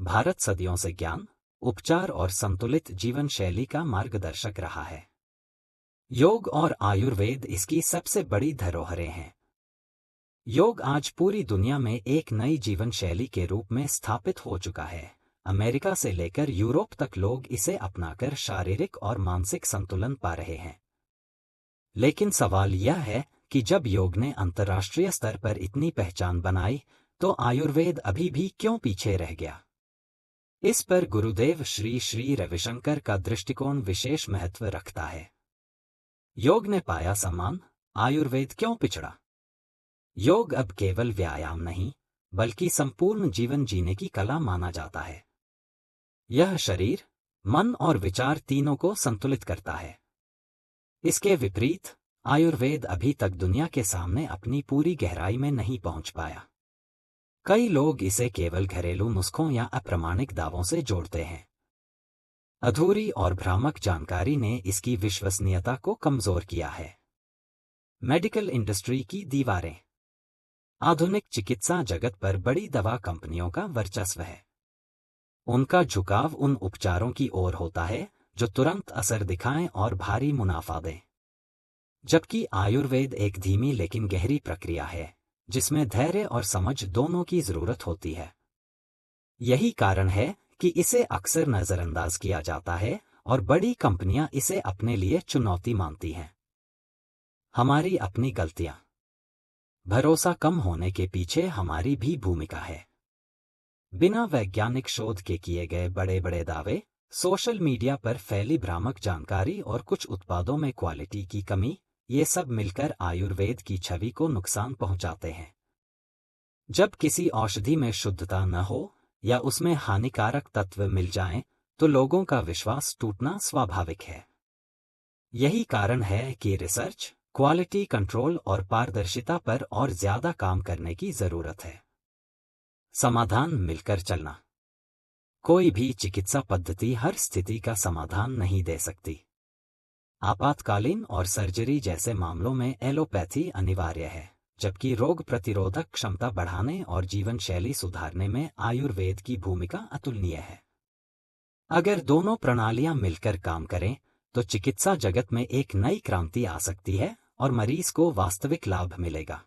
भारत सदियों से ज्ञान, उपचार और संतुलित जीवन शैली का मार्गदर्शक रहा है। योग और आयुर्वेद इसकी सबसे बड़ी धरोहरें हैं। योग आज पूरी दुनिया में एक नई जीवन शैली के रूप में स्थापित हो चुका है। अमेरिका से लेकर यूरोप तक लोग इसे अपनाकर शारीरिक और मानसिक संतुलन पा रहे हैं। लेकिन सवाल यह है कि जब योग ने अंतर्राष्ट्रीय स्तर पर इतनी पहचान बनाई, तो आयुर्वेद अभी भी क्यों पीछे रह गया? इस पर गुरुदेव श्री श्री रविशंकर का दृष्टिकोण विशेष महत्व रखता है। योग ने पाया सम्मान, आयुर्वेद क्यों पिछड़ा? योग अब केवल व्यायाम नहीं, बल्कि संपूर्ण जीवन जीने की कला माना जाता है। यह शरीर, मन और विचार तीनों को संतुलित करता है। इसके विपरीत, आयुर्वेद अभी तक दुनिया के सामने अपनी पूरी गहराई में नहीं पहुंच पाया। कई लोग इसे केवल घरेलू नुस्खों या अप्रामाणिक दावों से जोड़ते हैं। अधूरी और भ्रामक जानकारी ने इसकी विश्वसनीयता को कमजोर किया है। मेडिकल इंडस्ट्री की दीवारें। आधुनिक चिकित्सा जगत पर बड़ी दवा कंपनियों का वर्चस्व है। उनका झुकाव उन उपचारों की ओर होता है जो तुरंत असर दिखाएं और भारी मुनाफा दें, जबकि आयुर्वेद एक धीमी लेकिन गहरी प्रक्रिया है, जिसमें धैर्य और समझ दोनों की जरूरत होती है। यही कारण है कि इसे अक्सर नजरअंदाज किया जाता है और बड़ी कंपनियां इसे अपने लिए चुनौती मानती हैं। हमारी अपनी गलतियां। भरोसा कम होने के पीछे हमारी भी भूमिका है। बिना वैज्ञानिक शोध के किए गए बड़े बड़े दावे, सोशल मीडिया पर फैली भ्रामक जानकारी और कुछ उत्पादों में क्वालिटी की कमी, ये सब मिलकर आयुर्वेद की छवि को नुकसान पहुंचाते हैं। जब किसी औषधि में शुद्धता न हो या उसमें हानिकारक तत्व मिल जाएं, तो लोगों का विश्वास टूटना स्वाभाविक है। यही कारण है कि रिसर्च, क्वालिटी कंट्रोल और पारदर्शिता पर और ज्यादा काम करने की जरूरत है। समाधान मिलकर चलना। कोई भी चिकित्सा पद्धति हर स्थिति का समाधान नहीं दे सकती। आपातकालीन और सर्जरी जैसे मामलों में एलोपैथी अनिवार्य है, जबकि रोग प्रतिरोधक क्षमता बढ़ाने और जीवन शैली सुधारने में आयुर्वेद की भूमिका अतुलनीय है। अगर दोनों प्रणालियां मिलकर काम करें, तो चिकित्सा जगत में एक नई क्रांति आ सकती है और मरीज को वास्तविक लाभ मिलेगा।